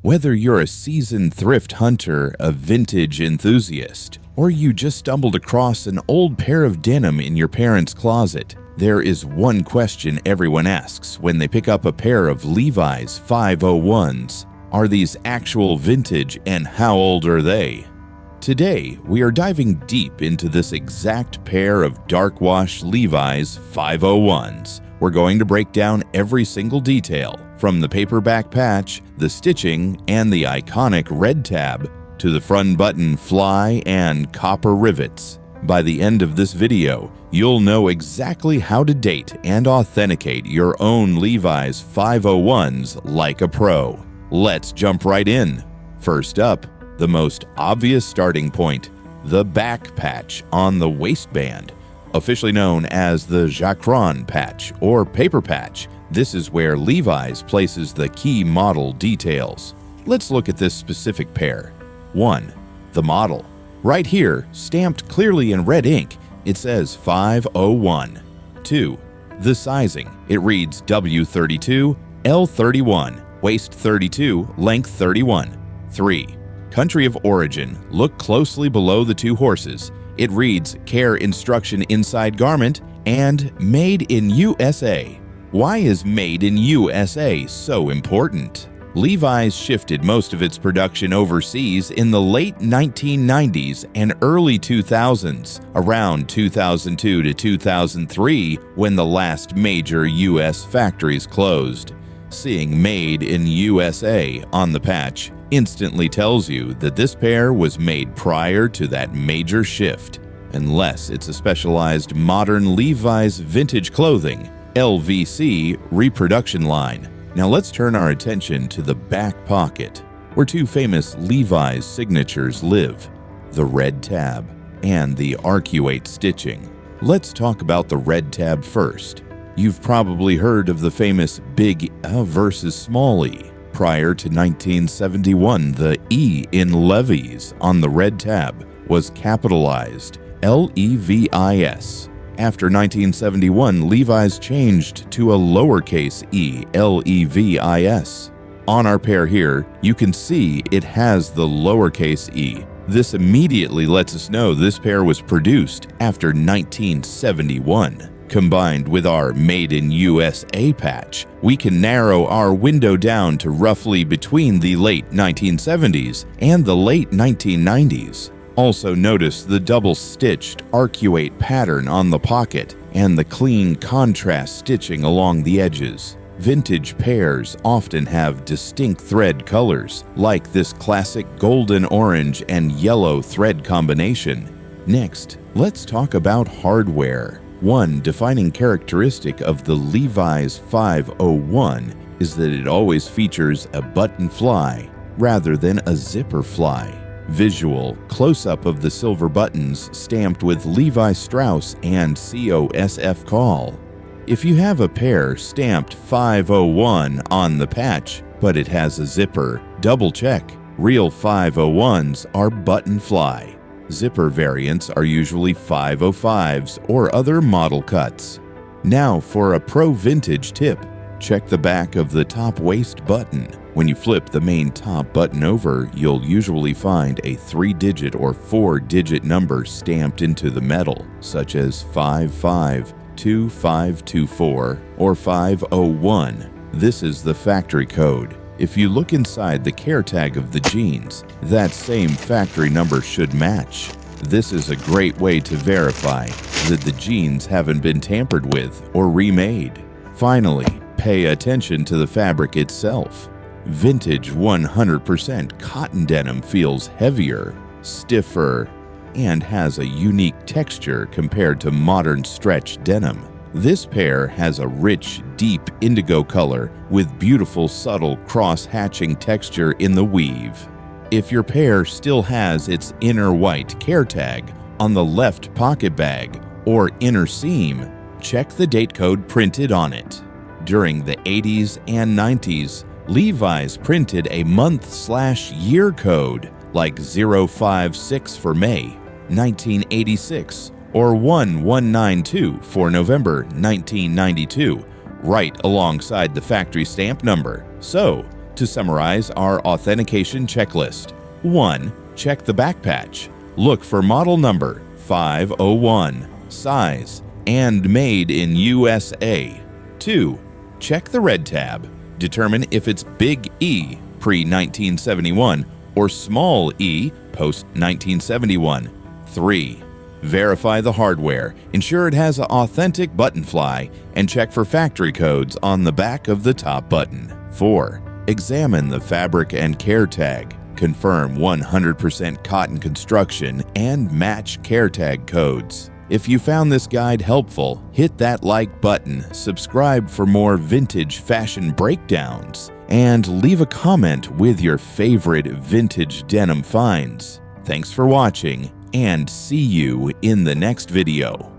Whether you're a seasoned thrift hunter, a vintage enthusiast, or you just stumbled across an old pair of denim in your parents' closet, there is one question everyone asks when they pick up a pair of Levi's 501s. Are these actual vintage, and how old are they? Today, we are diving deep into this exact pair of dark wash Levi's 501s. We're going to break down every single detail, from the paperback patch, the stitching, and the iconic red tab, to the front button fly and copper rivets. By the end of this video, you'll know exactly how to date and authenticate your own Levi's 501s like a pro. Let's jump right in. First up, the most obvious starting point, the back patch on the waistband. Officially known as the Jacron patch or paper patch, this is where Levi's places the key model details. Let's look at this specific pair. 1. The model. Right here, stamped clearly in red ink, it says 501. 2. The sizing. It reads W32, L31, waist 32, length 31. 3. Country of origin. Look closely below the two horses. It reads Care Instruction Inside Garment and Made in USA. Why is Made in USA so important? Levi's shifted most of its production overseas in the late 1990s and early 2000s, around 2002 to 2003 when the last major U.S. factories closed. Seeing Made in USA on the patch instantly tells you that this pair was made prior to that major shift, unless it's a specialized modern Levi's vintage clothing, LVC reproduction line. Now let's turn our attention to the back pocket, where two famous Levi's signatures live, the red tab and the arcuate stitching. Let's talk about the red tab first. You've probably heard of the famous big versus small e. Prior to 1971, the E in Levi's on the red tab was capitalized Levis. After 1971, Levi's changed to a lowercase e, Levis. On our pair here, you can see it has the lowercase e. This immediately lets us know this pair was produced after 1971. Combined with our Made in USA patch, we can narrow our window down to roughly between the late 1970s and the late 1990s. Also notice the double-stitched arcuate pattern on the pocket and the clean contrast stitching along the edges. Vintage pairs often have distinct thread colors, like this classic golden orange and yellow thread combination. Next, let's talk about hardware. One defining characteristic of the Levi's 501 is that it always features a button fly rather than a zipper fly. Visual close-up of the silver buttons stamped with Levi Strauss and COSF call. If you have a pair stamped 501 on the patch, but it has a zipper, double check. Real 501s are button fly. Zipper variants are usually 505s or other model cuts. Now for a pro vintage tip, check the back of the top waist button. When you flip the main top button over, you'll usually find a 3-digit or 4-digit number stamped into the metal, such as 552524 or 501. This is the factory code. If you look inside the care tag of the jeans, that same factory number should match. This is a great way to verify that the jeans haven't been tampered with or remade. Finally, pay attention to the fabric itself. Vintage 100% cotton denim feels heavier, stiffer, and has a unique texture compared to modern stretch denim. This pair has a rich, deep indigo color with beautiful, subtle cross-hatching texture in the weave. If your pair still has its inner white care tag on the left pocket bag or inner seam, check the date code printed on it. During the 80s and 90s, Levi's printed a month/year code like 056 for May 1986 or 1192 for November 1992, right alongside the factory stamp number. So, To summarize our authentication checklist: 1. Check the back patch. Look for model number 501, size, and made in USA. 2. Check the red tab. Determine if it's big E, pre-1971, or small e, post-1971. 3. Verify the hardware. Ensure it has an authentic button fly, and check for factory codes on the back of the top button. 4. Examine the fabric and care tag. Confirm 100% cotton construction and match care tag codes. If you found this guide helpful, hit that like button, subscribe for more vintage fashion breakdowns, and leave a comment with your favorite vintage denim finds. Thanks for watching, and see you in the next video.